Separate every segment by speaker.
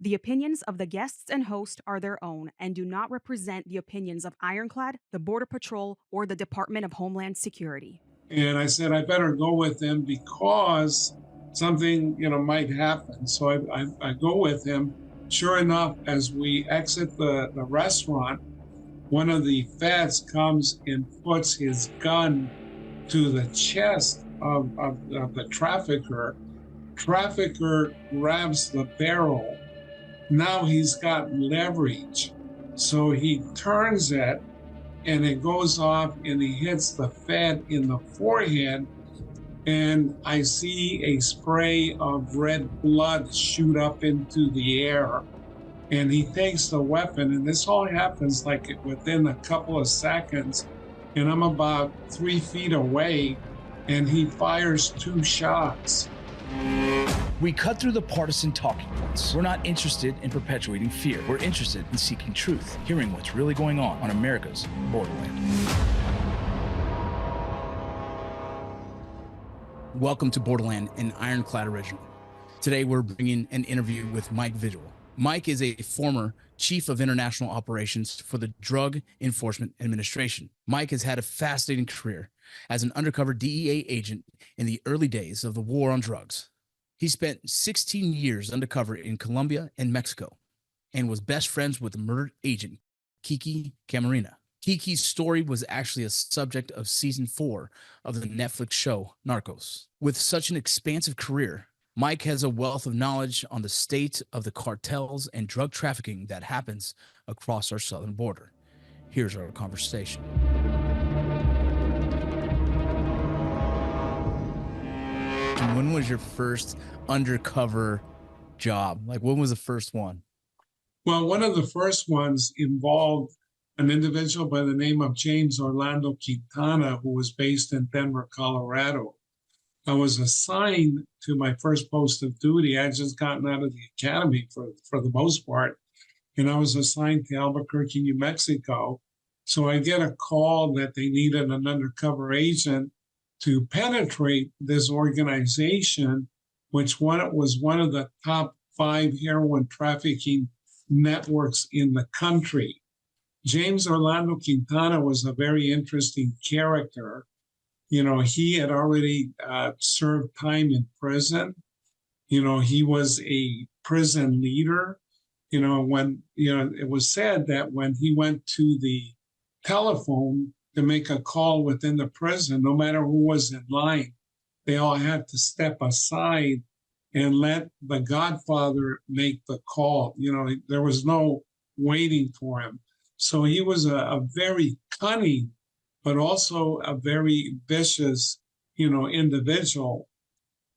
Speaker 1: The opinions of the guests and host are their own and do not represent the opinions of Ironclad, the Border Patrol, or the Department of Homeland Security.
Speaker 2: And I said, I better go with him because something, might happen. So I go with him. Sure enough, as we exit the restaurant, one of the feds comes and puts his gun to the chest of the trafficker. Trafficker grabs the barrel. Now he's got leverage. So he turns it and it goes off and he hits the Fed in the forehead. And I see a spray of red blood shoot up into the air. And he takes the weapon, and this all happens like within a couple of seconds. And I'm about 3 feet away, and he fires 2 shots.
Speaker 3: We cut through the partisan talking points. We're not interested in perpetuating fear. We're interested in seeking truth, hearing what's really going on America's Borderland. Welcome to Borderland, an Ironclad original. Today, we're bringing an interview with Mike Vigil. Mike is a former chief of international operations for the Drug Enforcement Administration. Mike has had a fascinating career as an undercover DEA agent in the early days of the war on drugs. He spent 16 years undercover in Colombia and Mexico and was best friends with the murdered agent, Kiki Camarena. Kiki's story was actually a subject of season 4 of the Netflix show Narcos. With such an expansive career, Mike has a wealth of knowledge on the state of the cartels and drug trafficking that happens across our southern border. Here's our conversation. And when was your first undercover job? Like, when was the first one?
Speaker 2: Well, one of the first ones involved an individual by the name of James Orlando Quintana, who was based in Denver, Colorado. I was assigned to my first post of duty. I had just gotten out of the academy for the most part, and I was assigned to Albuquerque, New Mexico. So I get a call that they needed an undercover agent to penetrate this organization, which was one of the top 5 heroin trafficking networks in the country. James Orlando Quintana was a very interesting character. He had already served time in prison. He was a prison leader. When, it was said that when he went to the telephone to make a call within the prison, no matter who was in line, they all had to step aside and let the Godfather make the call. There was no waiting for him. So he was a very cunning, but also a very vicious, individual.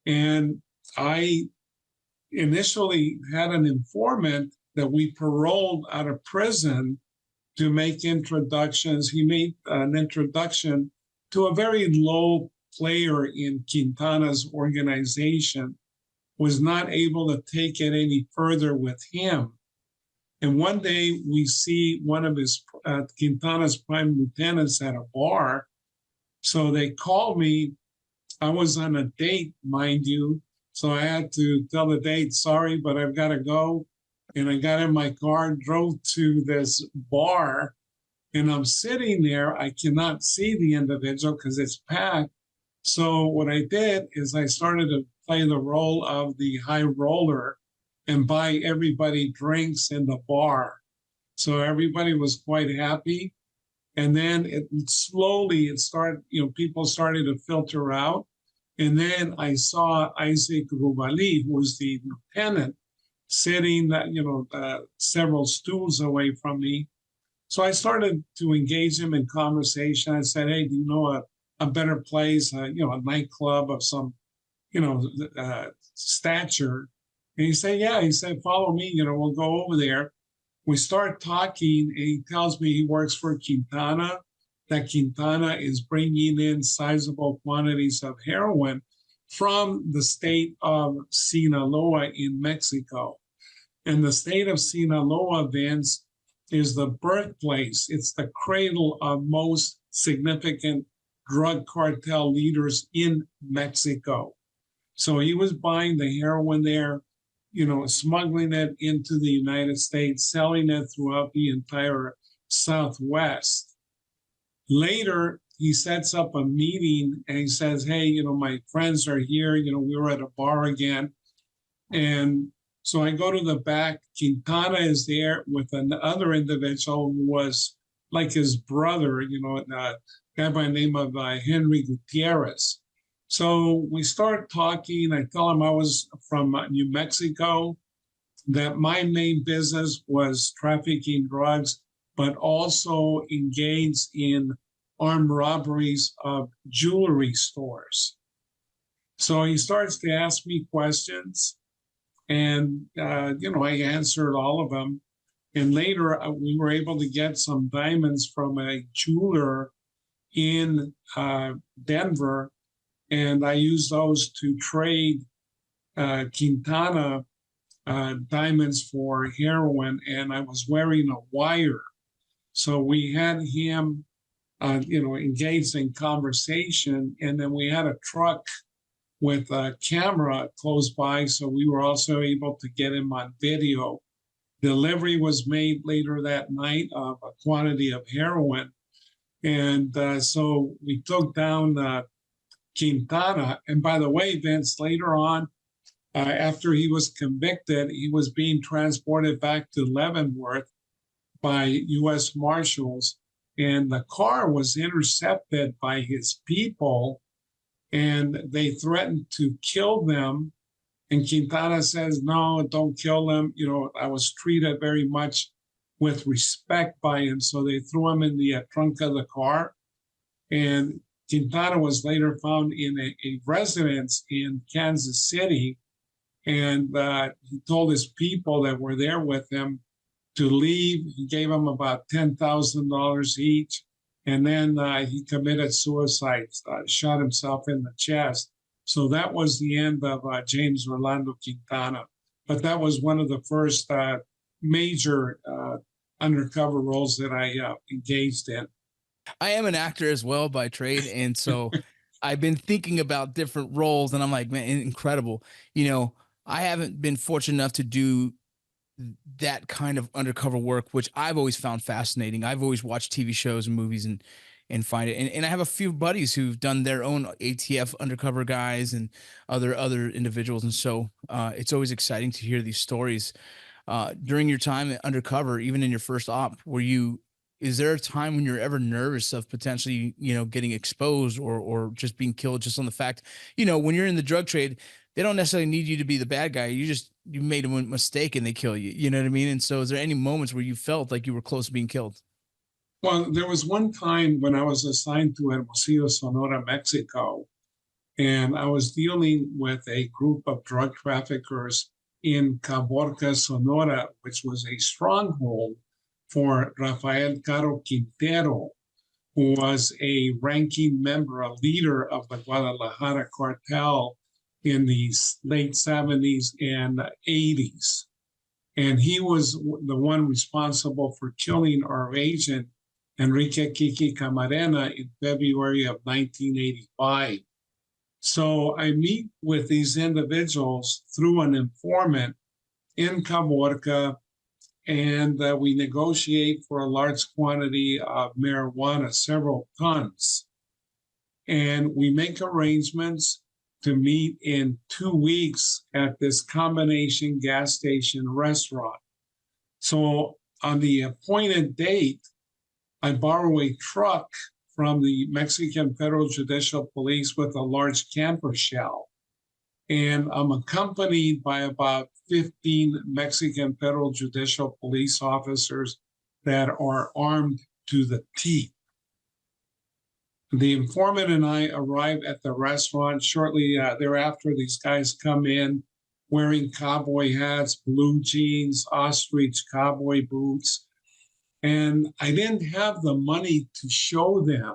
Speaker 2: And I initially had an informant that we paroled out of prison to make introductions. He made an introduction to a very low player in Quintana's organization, was not able to take it any further with him. And one day we see one of his Quintana's prime lieutenants at a bar. So they called me. I was on a date, mind you. So I had to tell the date, sorry, but I've got to go. And I got in my car, drove to this bar, and I'm sitting there. I cannot see the individual because it's packed. So what I did is I started to play the role of the high roller and buy everybody drinks in the bar. So everybody was quite happy. And then it started, people started to filter out. And then I saw Isaac Rubali, who was the lieutenant, sitting, several stools away from me. So I started to engage him in conversation. I said, hey, do you know a better place, a nightclub of some, stature? And he said, yeah. He said, follow me, we'll go over there. We start talking, and he tells me he works for Quintana, that Quintana is bringing in sizable quantities of heroin from the state of Sinaloa in Mexico. And the state of Sinaloa, Vince, is the birthplace. It's the cradle of most significant drug cartel leaders in Mexico. So he was buying the heroin there. smuggling it into the United States, selling it throughout the entire Southwest. Later, he sets up a meeting and he says, hey, my friends are here. We were at a bar again. And so I go to the back. Quintana is there with another individual who was like his brother, a guy by the name of Henry Gutierrez. So we start talking. I tell him I was from New Mexico, that my main business was trafficking drugs, but also engaged in armed robberies of jewelry stores. So he starts to ask me questions, and I answered all of them. And later, we were able to get some diamonds from a jeweler in Denver, and I used those to trade Quintana diamonds for heroin, and I was wearing a wire. So we had him, engaged in conversation, and then we had a truck with a camera close by, so we were also able to get him on video. Delivery was made later that night of a quantity of heroin, and so we took down Quintana. And by the way, Vince, later on, after he was convicted, he was being transported back to Leavenworth by U.S. Marshals, and the car was intercepted by his people, and they threatened to kill them. And Quintana says, no, don't kill them. I was treated very much with respect by him. So they threw him in the trunk of the car. And Quintana was later found in a residence in Kansas City. And he told his people that were there with him to leave. He gave them about $10,000 each. And then he committed suicide, shot himself in the chest. So that was the end of James Orlando Quintana. But that was one of the first major undercover roles that I engaged in.
Speaker 3: I am an actor as well by trade. And so I've been thinking about different roles, and I'm like, man, incredible. I haven't been fortunate enough to do that kind of undercover work, which I've always found fascinating. I've always watched TV shows and movies and find it. And I have a few buddies who've done their own ATF undercover guys and other individuals. And so it's always exciting to hear these stories. During your time undercover, even in your first op, is there a time when you're ever nervous of potentially, getting exposed or just being killed just on the fact, when you're in the drug trade, they don't necessarily need you to be the bad guy. You made a mistake and they kill you. You know what I mean? And so is there any moments where you felt like you were close to being killed?
Speaker 2: Well, there was one time when I was assigned to Hermosillo, Sonora, Mexico, and I was dealing with a group of drug traffickers in Caborca, Sonora, which was a stronghold for Rafael Caro Quintero, who was a ranking member, a leader of the Guadalajara cartel in the late 70s and 80s. And he was the one responsible for killing our agent, Enrique Kiki Camarena, in February of 1985. So I meet with these individuals through an informant in Caborca, and we negotiate for a large quantity of marijuana, several tons. And we make arrangements to meet in 2 weeks at this combination gas station restaurant. So on the appointed date, I borrow a truck from the Mexican Federal Judicial Police with a large camper shell. And I'm accompanied by about 15 Mexican Federal Judicial Police officers that are armed to the teeth. The informant and I arrive at the restaurant. Shortly thereafter, these guys come in wearing cowboy hats, blue jeans, ostrich cowboy boots. And I didn't have the money to show them.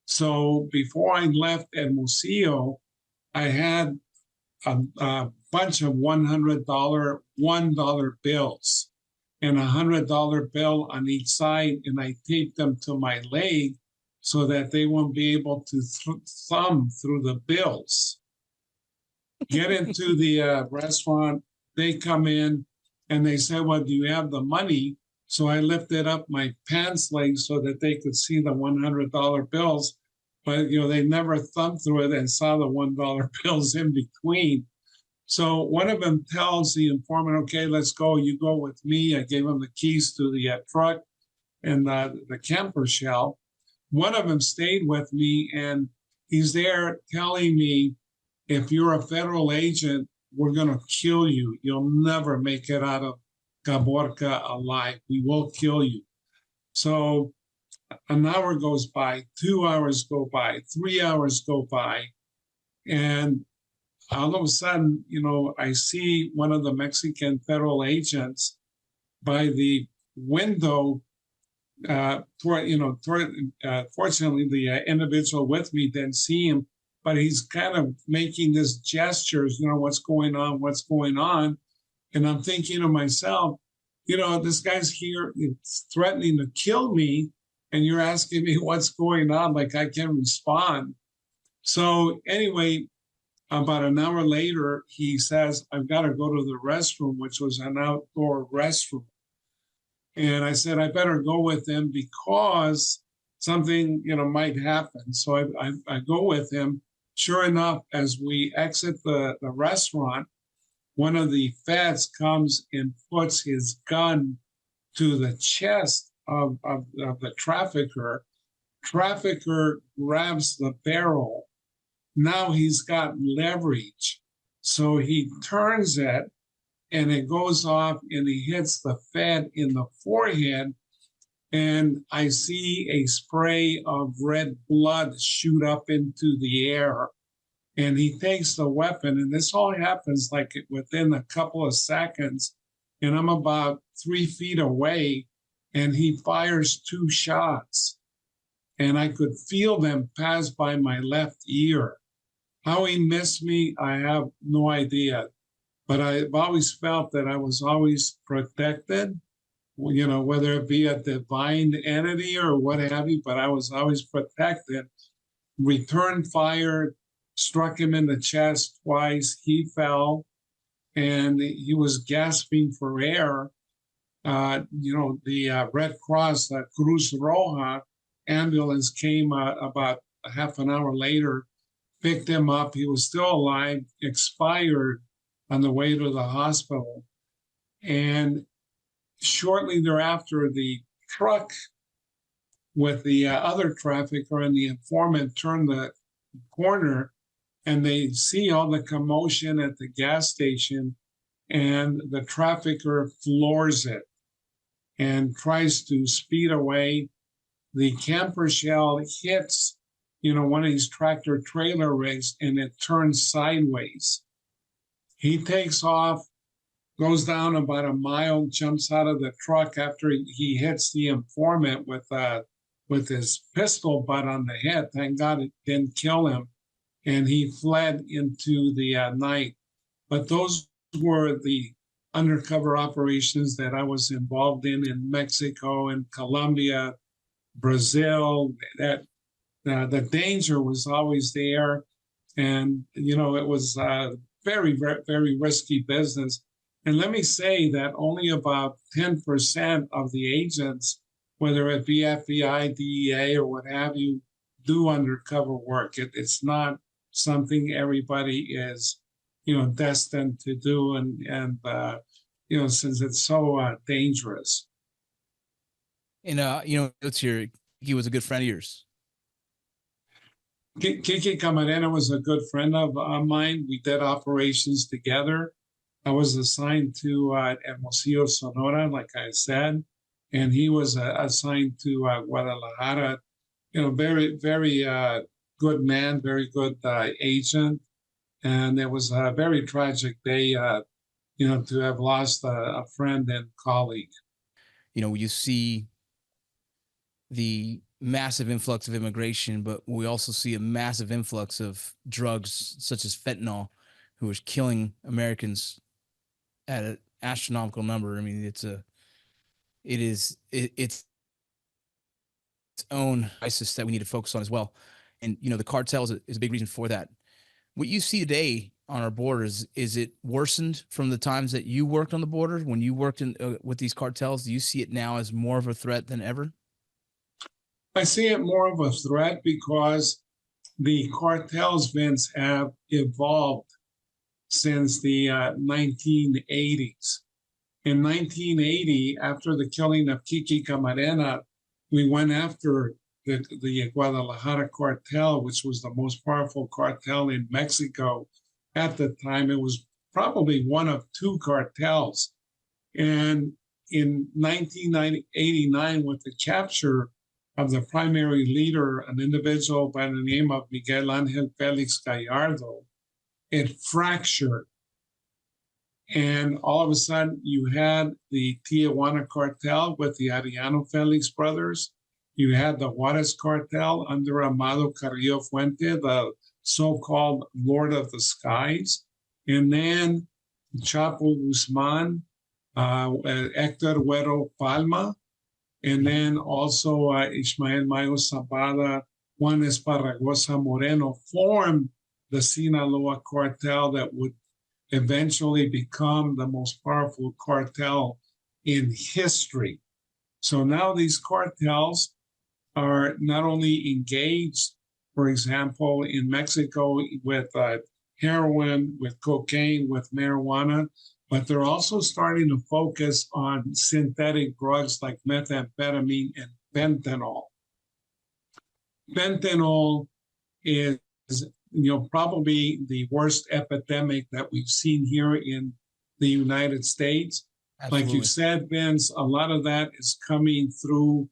Speaker 2: So before I left Hermosillo, I had a bunch of $100 $1 bills and $100 bill on each side, and I taped them to my leg so that they won't be able to thumb through the bills. Get into the restaurant. they come in and they say, well, do you have the money? So I lifted up my pants leg so that they could see the $100 bills. But, they never thumbed through it and saw the $1 bills in between. So one of them tells the informant, okay, let's go. You go with me. I gave him the keys to the truck and the camper shell. One of them stayed with me, and he's there telling me, if you're a federal agent, we're going to kill you. You'll never make it out of Caborca alive. We will kill you. So an hour goes by, 2 hours go by, 3 hours go by, and all of a sudden, I see one of the Mexican federal agents by the window. Fortunately, the individual with me didn't see him, but he's kind of making this gestures, what's going on, what's going on. And I'm thinking to myself, this guy's here, it's threatening to kill me, and you're asking me what's going on, like I can respond. So anyway, about an hour later, he says, I've got to go to the restroom, which was an outdoor restroom. And I said, I better go with him because something, might happen. So I go with him. Sure enough, as we exit the restaurant, one of the feds comes and puts his gun to the chest of the trafficker. Trafficker grabs the barrel. Now he's got leverage. So he turns it, and it goes off, and he hits the Fed in the forehead. And I see a spray of red blood shoot up into the air. And he takes the weapon, and this all happens like within a couple of seconds. And I'm about 3 feet away, and he fires 2 shots. And I could feel them pass by my left ear. How he missed me, I have no idea. But I've always felt that I was always protected, whether it be a divine entity or what have you, but I was always protected. Returned fire, struck him in the chest twice. He fell, and he was gasping for air. The Red Cross, the Cruz Roja ambulance came about a half an hour later, picked him up. He was still alive, expired on the way to the hospital. And shortly thereafter, the truck with the other trafficker and the informant turned the corner, and they see all the commotion at the gas station, and the trafficker floors it and tries to speed away. The camper shell hits, one of these tractor trailer rigs, and it turns sideways. He takes off, goes down about a mile, jumps out of the truck after he hits the informant with his pistol butt on the head. Thank God it didn't kill him. And he fled into the night. But those were the undercover operations that I was involved in Mexico and Colombia, Brazil. That the danger was always there. And, it was very, very, very risky business. And let me say that only about 10% of the agents, whether it be FBI, DEA, or what have you, do undercover work. It's not something everybody is, destined to do. And since it's so dangerous.
Speaker 3: And, he was a good friend of yours.
Speaker 2: Kiki Camarena was a good friend of mine. We did operations together. I was assigned to Hermosillo, Sonora, like I said, and he was assigned to Guadalajara. Very, very good man, very good agent. And it was a very tragic day, to have lost a friend and colleague.
Speaker 3: You see the massive influx of immigration, but we also see a massive influx of drugs such as fentanyl, who is killing Americans at an astronomical number. I mean, it's its own crisis that we need to focus on as well. And, the cartels is a big reason for that. What you see today on our borders. Is it worsened from the times that you worked on the border? When you worked in with these cartels, do you see it now as more of a threat than ever?
Speaker 2: I see it more of a threat because the cartels, Vince, have evolved since the 1980s. In 1980, after the killing of Kiki Camarena, we went after the Guadalajara cartel, which was the most powerful cartel in Mexico. At the time, it was probably one of two cartels. And in 1989, with the capture of the primary leader, an individual by the name of Miguel Angel Felix Gallardo, it fractured. And all of a sudden, you had the Tijuana cartel with the Arellano Felix brothers. You had the Juarez cartel under Amado Carrillo Fuente, the so-called Lord of the Skies. And then Chapo Guzman, Hector Güero Palma, and then also Ismael Mayo Zapata, Juan Esparragosa Moreno formed the Sinaloa cartel that would eventually become the most powerful cartel in history. So now these cartels are not only engaged, for example, in Mexico with heroin, with cocaine, with marijuana, but they're also starting to focus on synthetic drugs like methamphetamine and fentanyl. Fentanyl is, probably the worst epidemic that we've seen here in the United States.
Speaker 3: Absolutely.
Speaker 2: Like you said, Vince, a lot of that is coming through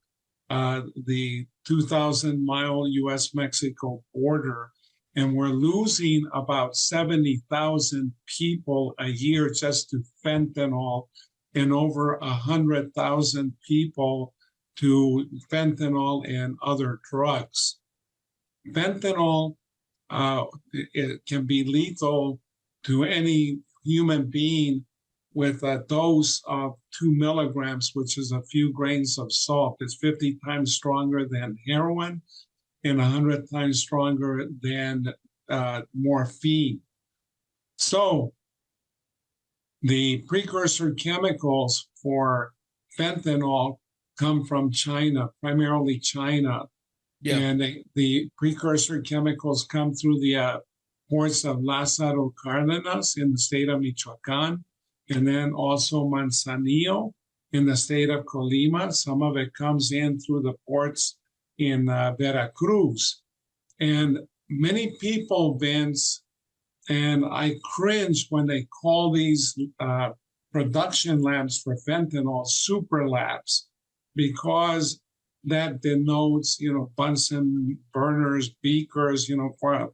Speaker 2: the 2,000-mile U.S.-Mexico border, and we're losing about 70,000 people a year just to fentanyl, and over 100,000 people to fentanyl and other drugs. Fentanyl it can be lethal to any human being with a dose of 2 milligrams, which is a few grains of salt. It's 50 times stronger than heroin and 100 times stronger than morphine. So the precursor chemicals for fentanyl come from China, primarily China. Yeah. And the precursor chemicals come through the ports of Lázaro Cárdenas in the state of Michoacán, and then also Manzanillo in the state of Colima. Some of it comes in through the ports in Veracruz. And many people, Vince, and I cringe when they call these production labs for fentanyl super labs, because that denotes, Bunsen burners, beakers,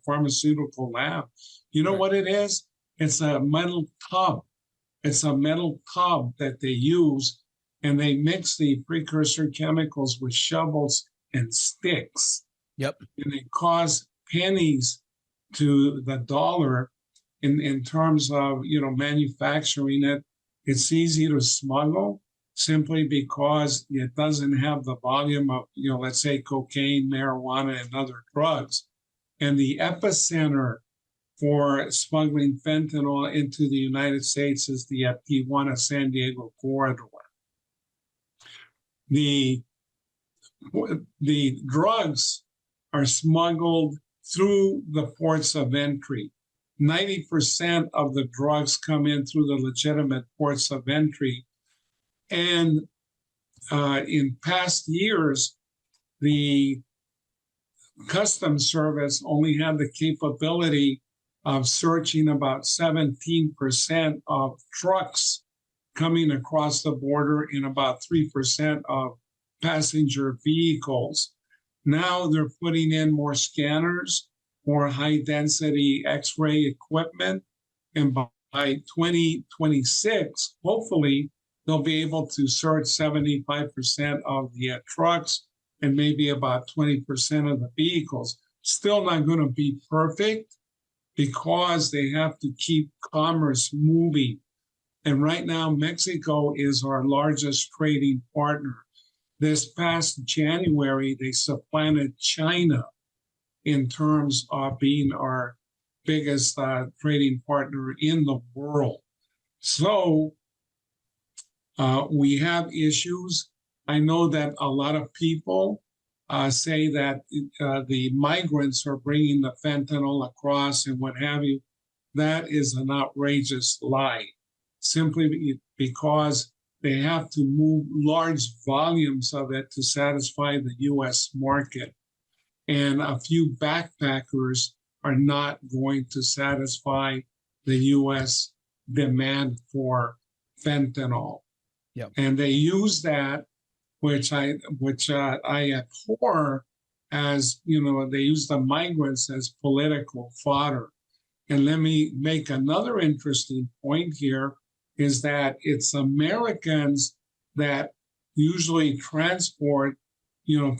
Speaker 2: pharmaceutical lab. You know what it is? It's a metal tub. It's a metal tub that they use, and they mix the precursor chemicals with shovels and sticks.
Speaker 3: Yep.
Speaker 2: And they cause pennies to the dollar in terms of, manufacturing it. It's easy to smuggle simply because it doesn't have the volume of, let's say cocaine, marijuana, and other drugs. And the epicenter for smuggling fentanyl into the United States is the Tijuana-San Diego corridor. The drugs are smuggled through the ports of entry. 90% of the drugs come in through the legitimate ports of entry. And in past years, the Customs Service only had the capability of searching about 17% of trucks coming across the border and about 3% of passenger vehicles. Now they're putting in more scanners, more high-density X-ray equipment, and by 2026, hopefully, they'll be able to search 75% of the trucks and maybe about 20% of the vehicles. Still not going to be perfect because they have to keep commerce moving. And right now, Mexico is our largest trading partner. This past January, they supplanted China in terms of being our biggest trading partner in the world. So we have issues. I know that a lot of people say that the migrants are bringing the fentanyl across and what have you. That is an outrageous lie, simply because they have to move large volumes of it to satisfy the U.S. market. And a few backpackers are not going to satisfy the U.S. demand for fentanyl.
Speaker 3: Yep.
Speaker 2: And they use that, which I abhor, as they use the migrants as political fodder. And let me make another interesting point here, is that it's Americans that usually transport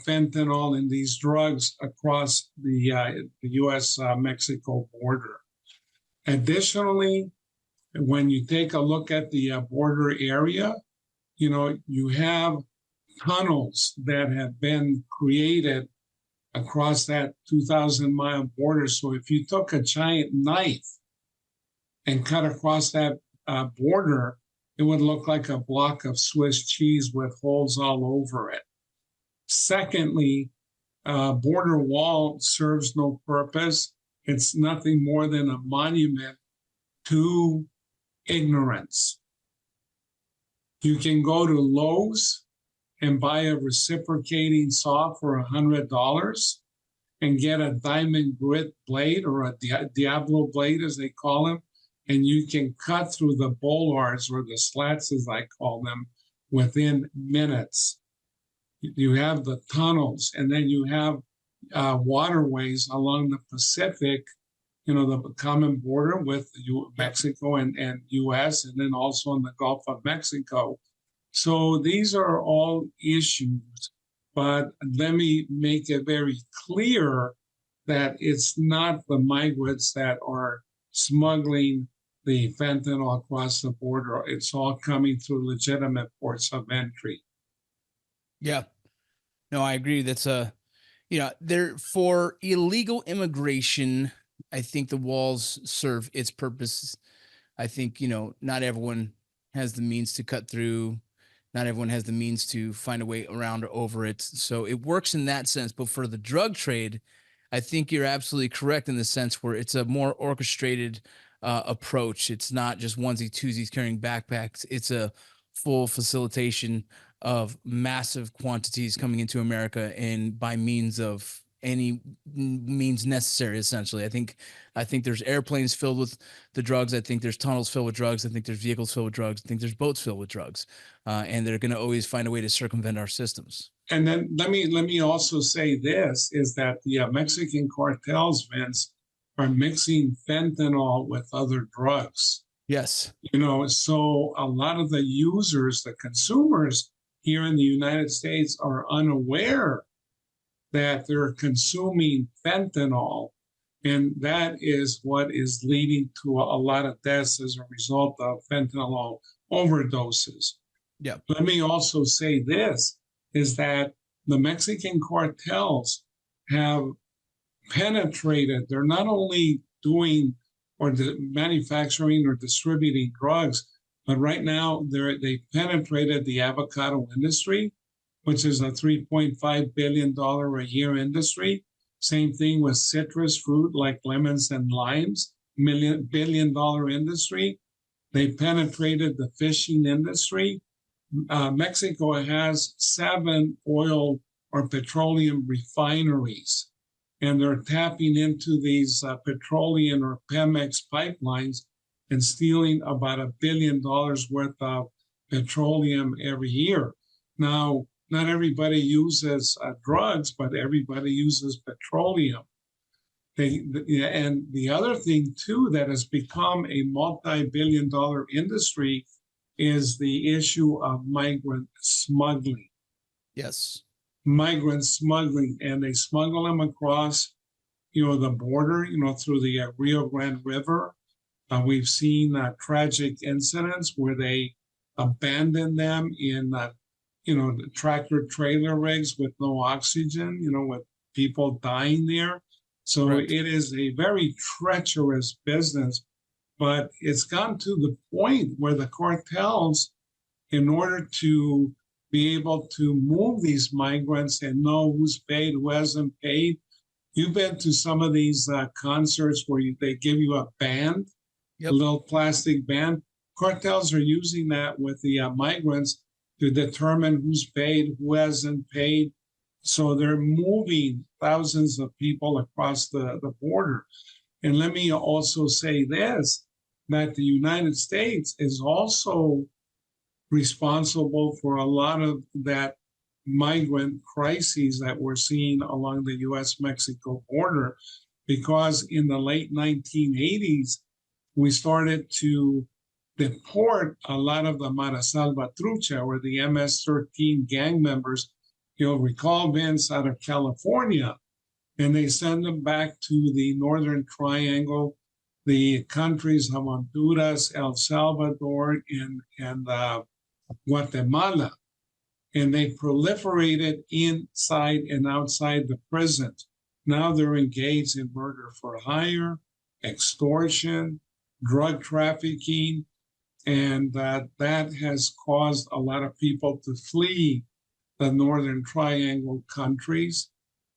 Speaker 2: fentanyl and these drugs across the U.S.-Mexico border. Additionally, when you take a look at the border area, you have tunnels that have been created across that 2,000-mile border. So if you took a giant knife and cut across that border, it would look like a block of Swiss cheese with holes all over it. Secondly, border wall serves no purpose. It's nothing more than a monument to ignorance. You can go to Lowe's and buy a reciprocating saw for $100 and get a diamond grit blade, or a Diablo blade, as they call them, and you can cut through the bollards, or the slats, as I call them, within minutes. You have the tunnels, and then you have waterways along the Pacific, the common border with Mexico and U.S., and then also in the Gulf of Mexico. So these are all issues, but let me make it very clear that it's not the migrants that are smuggling the fentanyl across the border. It's all coming through legitimate ports of entry.
Speaker 3: Yeah, no, I agree. That's there for illegal immigration. I think the walls serve its purpose. I think, not everyone has the means to cut through. Not everyone has the means to find a way around or over it. So it works in that sense. But for the drug trade, I think you're absolutely correct in the sense where it's a more orchestrated approach. It's not just onesie twosies carrying backpacks. It's a full facilitation of massive quantities coming into America, and by means of any means necessary, essentially. I think there's airplanes filled with the drugs. I think there's tunnels filled with drugs. I think there's vehicles filled with drugs. I think there's boats filled with drugs. And they're going to always find a way to circumvent our systems. And
Speaker 2: then let me also say this, is that the Mexican cartels, Vince, are mixing fentanyl with other drugs.
Speaker 3: Yes.
Speaker 2: So a lot of the users, the consumers here in the United States, are unaware that they're consuming fentanyl, and that is what is leading to a lot of deaths as a result of fentanyl overdoses.
Speaker 3: Yeah.
Speaker 2: Let me also say this, is that the Mexican cartels have penetrated. They're not only doing or manufacturing or distributing drugs, but right now they penetrated the avocado industry, which is a $3.5 billion a year industry. Same thing with citrus fruit like lemons and limes, billion-dollar industry. They penetrated the fishing industry. Mexico has 7 oil or petroleum refineries, and they're tapping into these petroleum or Pemex pipelines and stealing about $1 billion worth of petroleum every year. Now, not everybody uses drugs, but everybody uses petroleum. And the other thing, too, that has become a multi-billion-dollar industry is the issue of migrant smuggling.
Speaker 3: Yes.
Speaker 2: Migrant smuggling, and they smuggle them across, the border, through the Rio Grande River. We've seen tragic incidents where they abandon them in the tractor trailer rigs with no oxygen, with people dying there. So
Speaker 3: Correct.
Speaker 2: it is a very treacherous business, but it's gotten to the point where the cartels, in order to be able to move these migrants and know who's paid, who hasn't paid. You've been to some of these concerts where they give you a band, a
Speaker 3: Yep.
Speaker 2: little plastic band. Cartels are using that with the migrants to determine who's paid, who hasn't paid. So they're moving thousands of people across the border. And let me also say this, that the United States is also responsible for a lot of that migrant crises that we're seeing along the US-Mexico border, because in the late 1980s, we started to deport a lot of the Mara Salvatrucha, or the MS-13 gang members. You'll recall, Vince, out of California, and they send them back to the Northern Triangle, the countries of Honduras, El Salvador, and Guatemala, and they proliferated inside and outside the prisons. Now they're engaged in murder for hire, extortion, drug trafficking, and that has caused a lot of people to flee the Northern Triangle countries.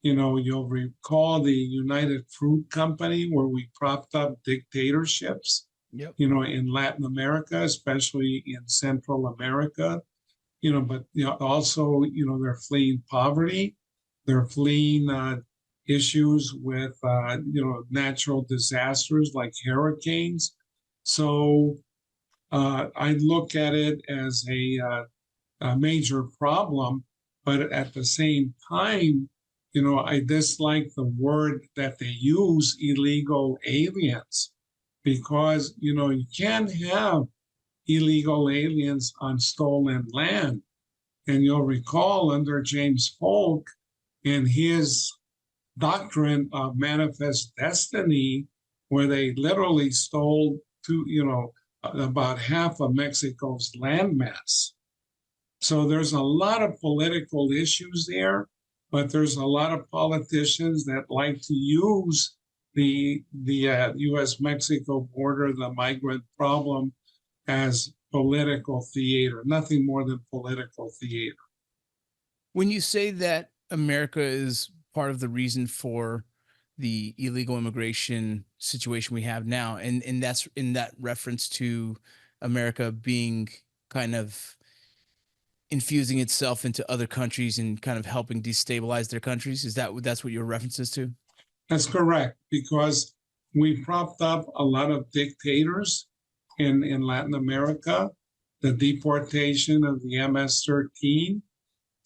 Speaker 2: You know, you'll recall the United Fruit Company, where we propped up dictatorships.
Speaker 3: Yep.
Speaker 2: You know, in Latin America, especially in Central America, you know, but you know, also, you know, they're fleeing poverty, they're fleeing issues with, you know, natural disasters like hurricanes. So I look at it as a major problem, but at the same time, you know, I dislike the word that they use, illegal aliens, because, you know, you can't have illegal aliens on stolen land. And you'll recall under James Polk in his doctrine of manifest destiny, where they literally stole about half of Mexico's landmass. So there's a lot of political issues there, but there's a lot of politicians that like to use the U.S.-Mexico border, the migrant problem, as political theater, nothing more than political theater.
Speaker 3: When you say that America is part of the reason for the illegal immigration situation we have now, and that's in that reference to America being kind of infusing itself into other countries and kind of helping destabilize their countries, that's what your references to?
Speaker 2: That's correct, because we propped up a lot of dictators in Latin America, the deportation of the MS-13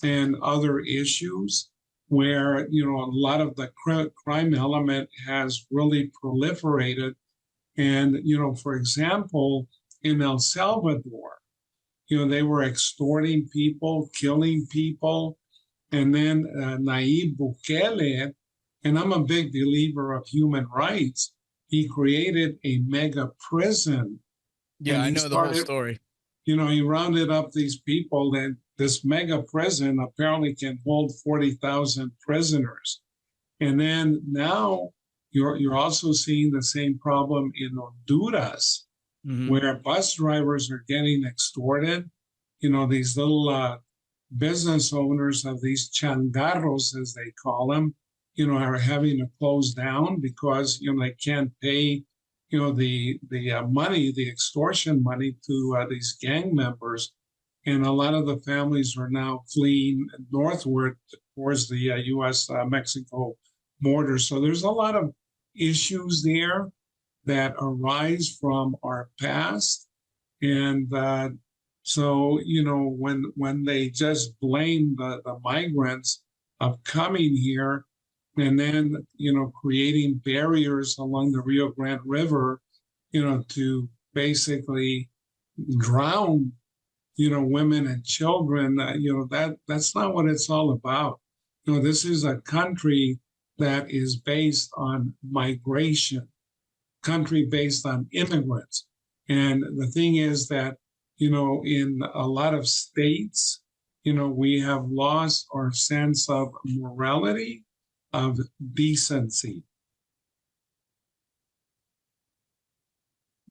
Speaker 2: and other issues where, you know, a lot of the crime element has really proliferated. And, you know, for example, in El Salvador, you know, they were extorting people, killing people. And then Nayib Bukele, and I'm a big believer of human rights, he created a mega prison.
Speaker 3: Yeah, I know the whole story.
Speaker 2: You know, he rounded up these people, and this mega prison apparently can hold 40,000 prisoners. And then now you're also seeing the same problem in Honduras, where bus drivers are getting extorted. You know, these little business owners of these changarros, as they call them, you know, are having to close down because, you know, they can't pay, you know, the money, the extortion money to these gang members. And a lot of the families are now fleeing northward towards the U.S.-Mexico border. So there's a lot of issues there that arise from our past. And so, you know, when they just blame the migrants of coming here and then, you know, creating barriers along the Rio Grande River, you know, to basically drown, you know, women and children, you know, that's not what it's all about. You know, this is a country that is based on migration, country based on immigrants. And the thing is that, you know, in a lot of states, you know, we have lost our sense of morality, of decency.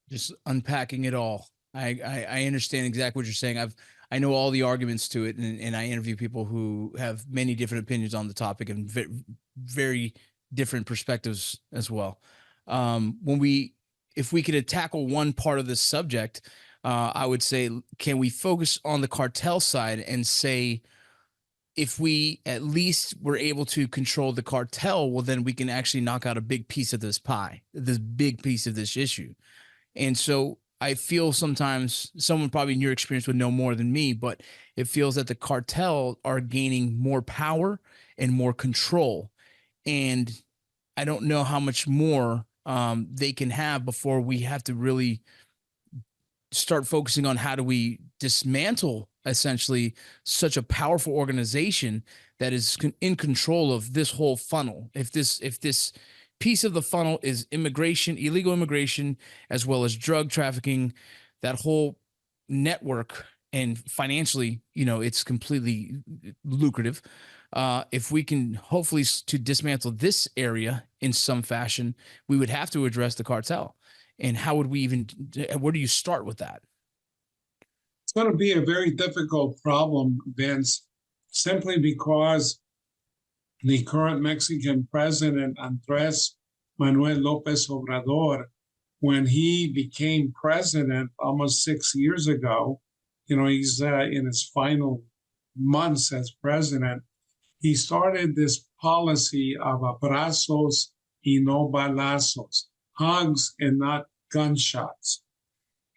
Speaker 3: Just unpacking it all. I understand exactly what you're saying. I know all the arguments to it, and I interview people who have many different opinions on the topic and very different perspectives as well. If we could tackle one part of this subject, I would say, can we focus on the cartel side and say, if we at least were able to control the cartel, well, then we can actually knock out a big piece of this pie, this big piece of this issue. And so I feel sometimes someone probably in your experience would know more than me, but it feels that the cartel are gaining more power and more control. And I don't know how much more they can have before we have to really start focusing on how do we dismantle essentially such a powerful organization that is in control of this whole funnel. If this piece of the funnel is immigration, illegal immigration, as well as drug trafficking, that whole network, and financially, it's completely lucrative. If we can hopefully to dismantle this area in some fashion, we would have to address the cartel. And how would we even, where do you start with that?
Speaker 2: It's going to be a very difficult problem, Vince, simply because the current Mexican president, Andrés Manuel López Obrador, when he became president almost 6 years ago, he's in his final months as president, he started this policy of abrazos y no balazos, hugs and not gunshots.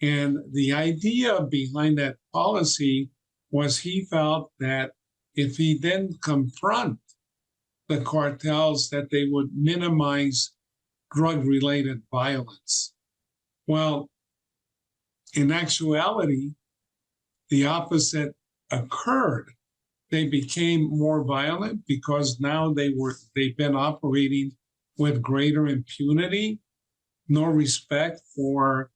Speaker 2: And the idea behind that policy was he felt that if he didn't confront the cartels, that they would minimize drug-related violence. Well, in actuality, the opposite occurred. They became more violent because now they've been operating with greater impunity, no respect for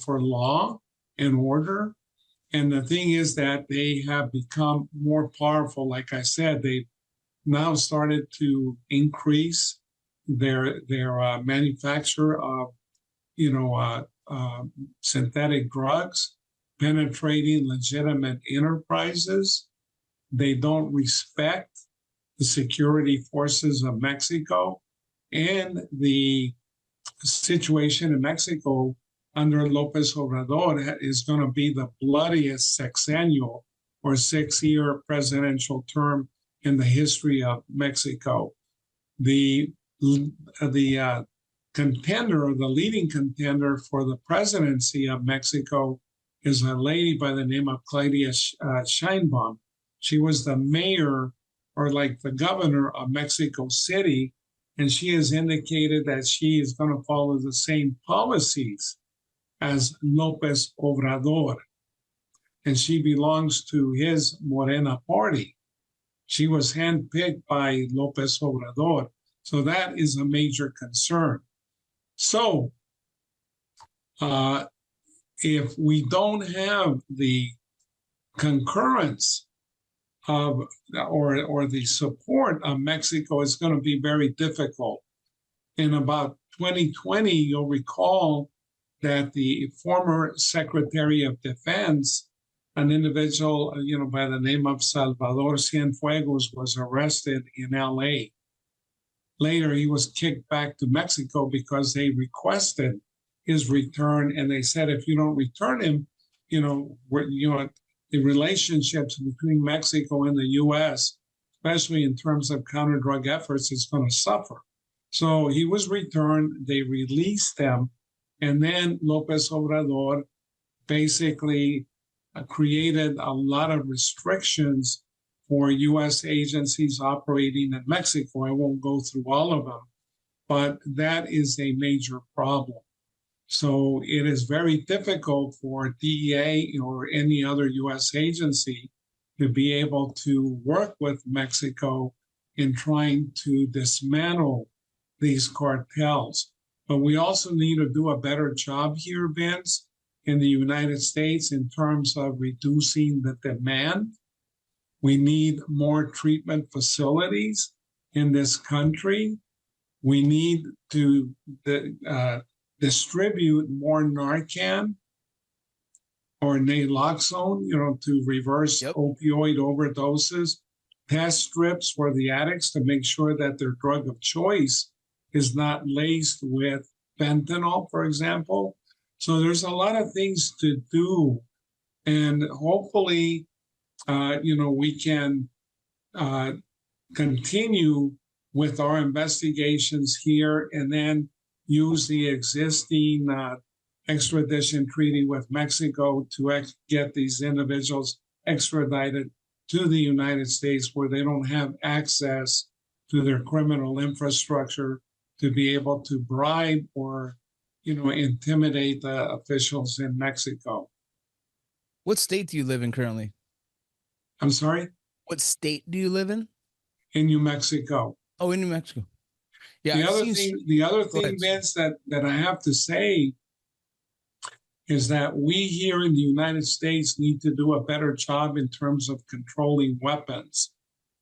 Speaker 2: for law and order. And the thing is that they have become more powerful. Like I said, they now started to increase their manufacture of synthetic drugs, penetrating legitimate enterprises. They don't respect the security forces of Mexico, and the situation in Mexico under López Obrador is going to be the bloodiest sexennial or 6-year presidential term in the history of Mexico. The contender, or the leading contender for the presidency of Mexico, is a lady by the name of Claudia Sheinbaum. She was the mayor, or like the governor of Mexico City, and she has indicated that she is going to follow the same policies as López Obrador. And she belongs to his Morena party. She was handpicked by López Obrador. So that is a major concern. So if we don't have the concurrence of or the support of Mexico, it's going to be very difficult. In about 2020, you'll recall that the former Secretary of Defense, an individual by the name of Salvador Cienfuegos, was arrested in LA. Later, he was kicked back to Mexico because they requested his return, and they said, if you don't return him, the relationships between Mexico and the U.S., especially in terms of counter-drug efforts, is going to suffer. So he was returned, they released him, and then López Obrador basically created a lot of restrictions for U.S. agencies operating in Mexico. I won't go through all of them, but that is a major problem. So it is very difficult for DEA or any other U.S. agency to be able to work with Mexico in trying to dismantle these cartels. But we also need to do a better job here, Vince, in the United States in terms of reducing the demand. We need more treatment facilities in this country. We need to distribute more Narcan or naloxone, to reverse
Speaker 3: Yep.
Speaker 2: opioid overdoses, test strips for the addicts to make sure that their drug of choice is not laced with fentanyl, for example. So there's a lot of things to do. And hopefully, we can continue with our investigations here and then use the existing extradition treaty with Mexico to get these individuals extradited to the United States, where they don't have access to their criminal infrastructure to be able to bribe or, intimidate the officials in Mexico.
Speaker 3: What state do you live in currently?
Speaker 2: I'm sorry?
Speaker 3: What state do you live in?
Speaker 2: In New Mexico.
Speaker 3: Oh, in New Mexico. Yeah.
Speaker 2: The other thing, Vince, that I have to say is that we here in the United States need to do a better job in terms of controlling weapons,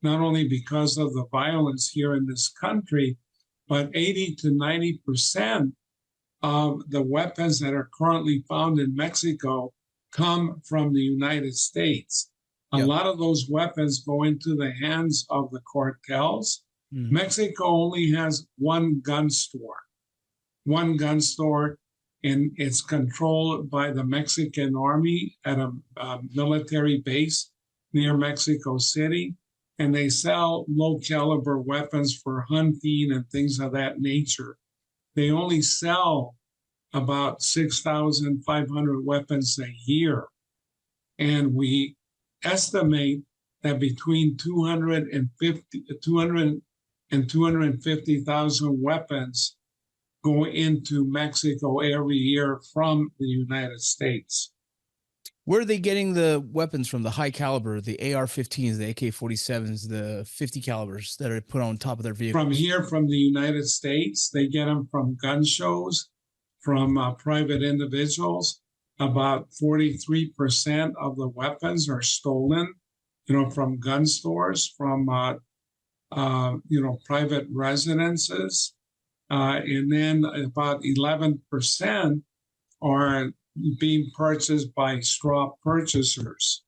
Speaker 2: not only because of the violence here in this country, but 80 to 90% of the weapons that are currently found in Mexico come from the United States. A lot of those weapons go into the hands of the cartels. Mm-hmm. Mexico only has one gun store, and it's controlled by the Mexican army at a military base near Mexico City. And they sell low caliber weapons for hunting and things of that nature. They only sell about 6,500 weapons a year. And we estimate that between 200 and 250,000 weapons go into Mexico every year from the United States.
Speaker 3: Where are they getting the weapons from? The high caliber, the AR-15s, the AK-47s, the 50 calibers that are put on top of their vehicles?
Speaker 2: From here, from the United States, they get them from gun shows, from private individuals. About 43% of the weapons are stolen, from gun stores, from private residences, and then about 11% are being purchased by straw purchasers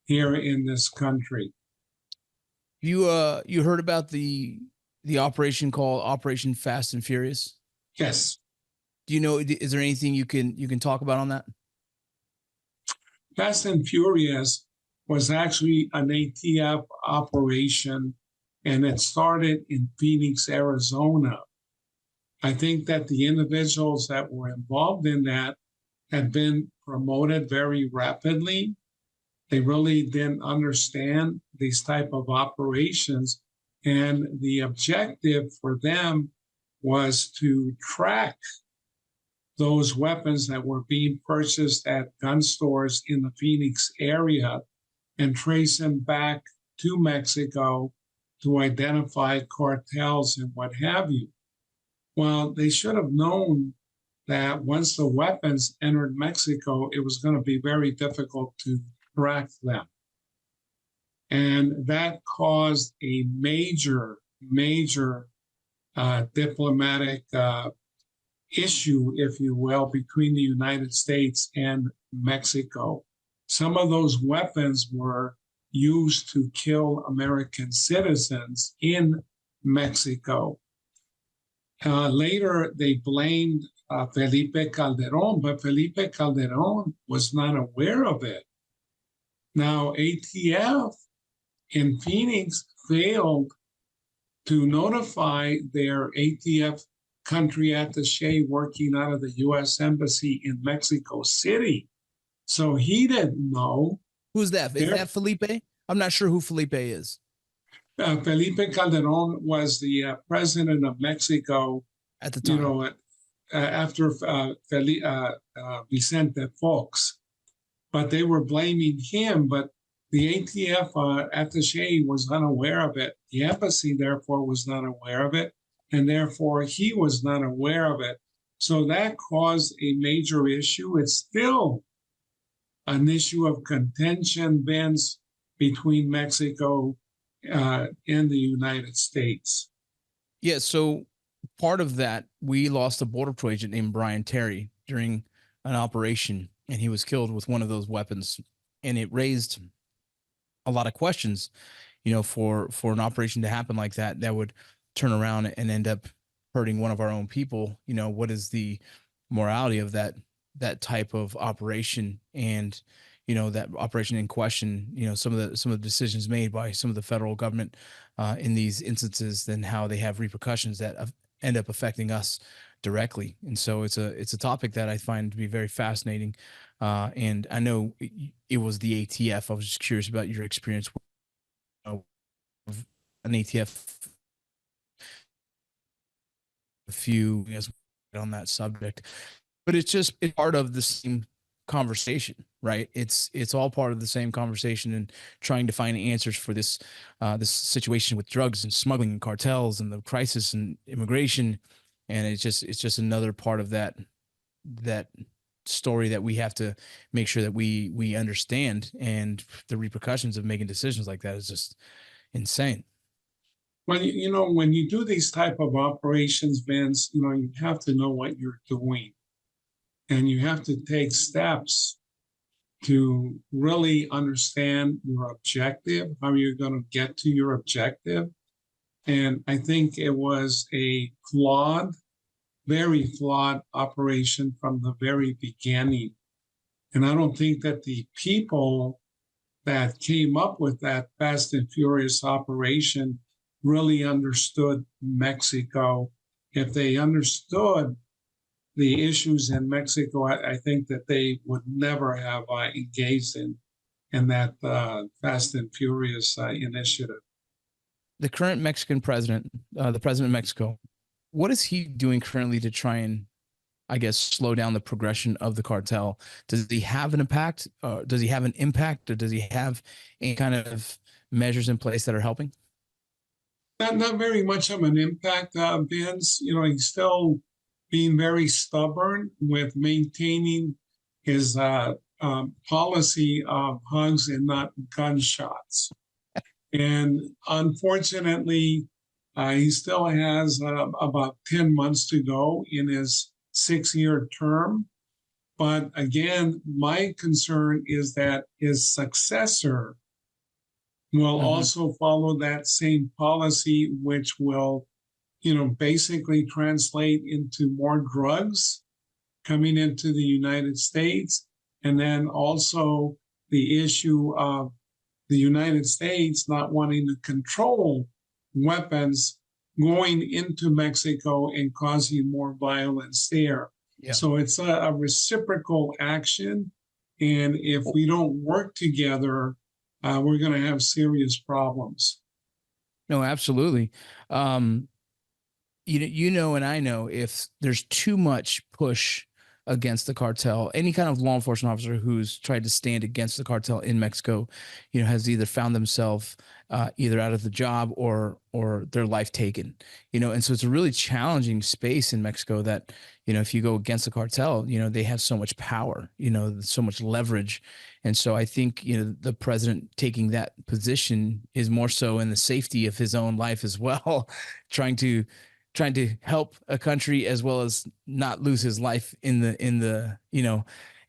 Speaker 2: here in this country.
Speaker 3: You heard about the operation called Operation Fast and Furious?
Speaker 2: Yes.
Speaker 3: Do you know? Is there anything you can talk about on that?
Speaker 2: Fast and Furious was actually an ATF operation, and it started in Phoenix, Arizona. I think that the individuals that were involved in that had been promoted very rapidly. They really didn't understand these type of operations. And the objective for them was to track those weapons that were being purchased at gun stores in the Phoenix area and trace them back to Mexico to identify cartels and what have you. Well, they should have known that once the weapons entered Mexico, it was going to be very difficult to track them. And that caused a major diplomatic issue, if you will, between the United States and Mexico. Some of those weapons were used to kill American citizens in Mexico. Later, they blamed Felipe Calderon, but Felipe Calderon was not aware of it. Now, ATF in Phoenix failed to notify their ATF country attaché working out of the U.S. Embassy in Mexico City. So he didn't know.
Speaker 3: Who's that? Is that Felipe? I'm not sure who Felipe is.
Speaker 2: Felipe Calderon was the president of Mexico
Speaker 3: at the time.
Speaker 2: After Vicente Fox. But they were blaming him, but the ATF attaché was unaware of it. The embassy, therefore, was not aware of it, and therefore he was not aware of it. So that caused a major issue. It's still an issue of contention, Vince, between Mexico and the United States.
Speaker 3: Yeah, so part of that, we lost a border patrol agent named Brian Terry during an operation, and he was killed with one of those weapons. And it raised a lot of questions, for an operation to happen like that, that would turn around and end up hurting one of our own people. What is the morality of that type of operation? And that operation in question, some of the decisions made by some of the federal government in these instances, then how they have repercussions that end up affecting us directly. And so it's a topic that I find to be very fascinating. And I know it was the ATF. I was just curious about your experience with an ATF. A few on that subject, but it's part of the same conversation, right? It's all part of the same conversation, and trying to find answers for this situation with drugs and smuggling and cartels and the crisis and immigration. And it's just another part of that story that we have to make sure that we understand, and the repercussions of making decisions like that is just insane.
Speaker 2: Well, when you do these type of operations, Vince, you have to know what you're doing, and you have to take steps to really understand your objective, how you're going to get to your objective. And I think it was a very flawed operation from the very beginning. And I don't think that the people that came up with that Fast and Furious operation really understood Mexico. If they understood the issues in Mexico, I think that they would never have engaged in that Fast and Furious initiative.
Speaker 3: The current Mexican president, the president of Mexico, what is he doing currently to try and, I guess, slow down the progression of the cartel? Does he have an impact? Does he have an impact, or does he have any kind of measures in place that are helping?
Speaker 2: Not very much of an impact, Vince. He's still being very stubborn with maintaining his policy of hugs and not gunshots. And unfortunately, he still has about 10 months to go in his 6-year term. But again, my concern is that his successor will also follow that same policy, which will, basically translate into more drugs coming into the United States. And then also the issue of the United States not wanting to control weapons going into Mexico and causing more violence there. Yeah. So it's a reciprocal action. And if we don't work together, we're going to have serious problems.
Speaker 3: No, absolutely. And I know if there's too much push against the cartel, any kind of law enforcement officer who's tried to stand against the cartel in Mexico, has either found themselves either out of the job or their life taken, and so it's a really challenging space in Mexico that, if you go against the cartel, they have so much power, so much leverage. And so I think, the president taking that position is more so in the safety of his own life as well, trying to help a country as well as not lose his life in the,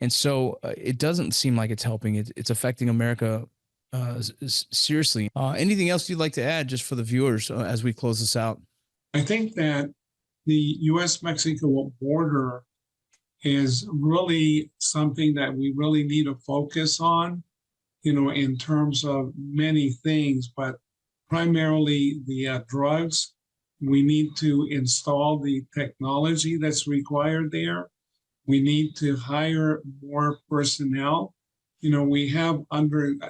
Speaker 3: and so it doesn't seem like it's helping. It's affecting America seriously. Anything else you'd like to add just for the viewers as we close this out?
Speaker 2: I think that the U.S.-Mexico border is really something that we really need to focus on, in terms of many things, but primarily the drugs. We need to install the technology that's required there. We need to hire more personnel. We have underground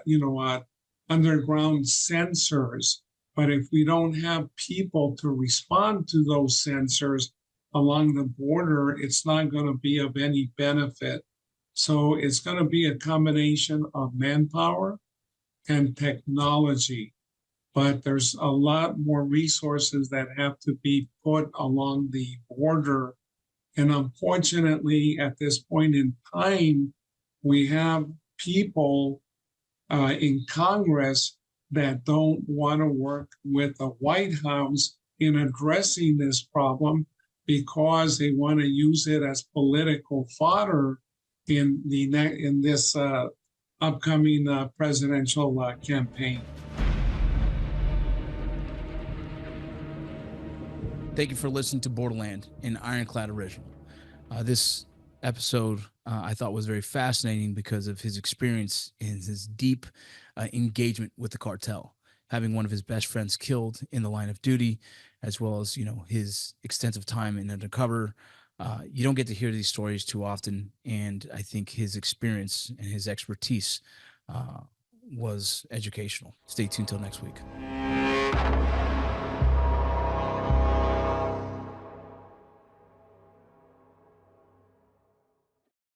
Speaker 2: sensors, but if we don't have people to respond to those sensors along the border, it's not going to be of any benefit. So it's going to be a combination of manpower and technology. But there's a lot more resources that have to be put along the border. And unfortunately, at this point in time, we have people in Congress that don't want to work with the White House in addressing this problem because they want to use it as political fodder in this upcoming presidential campaign.
Speaker 3: Thank you for listening to Borderland, an Ironclad original. This episode I thought was very fascinating because of his experience and his deep engagement with the cartel, having one of his best friends killed in the line of duty, as well as, his extensive time in Undercover. You don't get to hear these stories too often, and I think his experience and his expertise was educational. Stay tuned till next week.